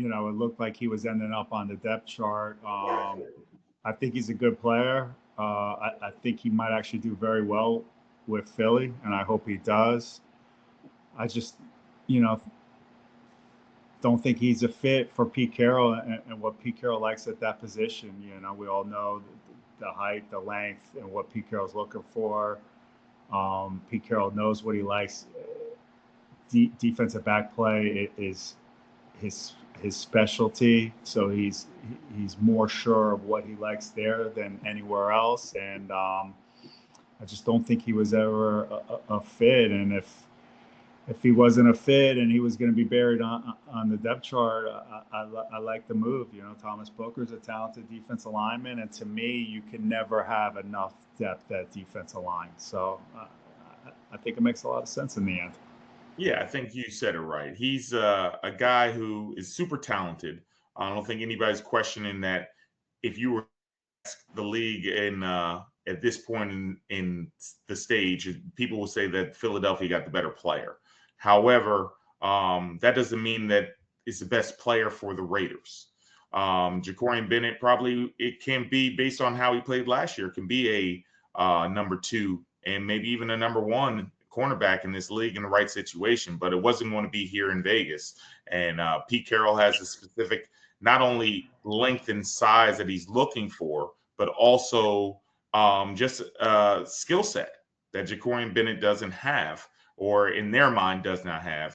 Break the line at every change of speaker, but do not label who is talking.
it looked like he was ending up on the depth chart. I think he's a good player. I think he might actually do very well with Philly, and I hope he does. I just, you know, don't think he's a fit for Pete Carroll and what Pete Carroll likes at that position. We all know the height, the length, and what Pete Carroll's looking for. Pete Carroll knows what he likes. Defensive back play is his specialty, so he's more sure of what he likes there than anywhere else. And I just don't think he was ever a fit. And if he wasn't a fit and he was going to be buried on the depth chart, I like the move. Thomas Booker's a talented defensive lineman, and to me, you can never have enough depth at defensive line. So I think it makes a lot of sense in the end.
Yeah, I think you said it right. He's a guy who is super talented. I don't think anybody's questioning that. If you were the league in at this point in the stage, people will say that Philadelphia got the better player. However, that doesn't mean that it's the best player for the Raiders. Jacorian Bennett probably it can be based on how he played last year. Can be a number two and maybe even a number one cornerback in this league in the right situation, but it wasn't going to be here in Vegas. And Pete Carroll has a specific not only length and size that he's looking for, but also just a skill set that Jacorian Bennett doesn't have, or in their mind does not have.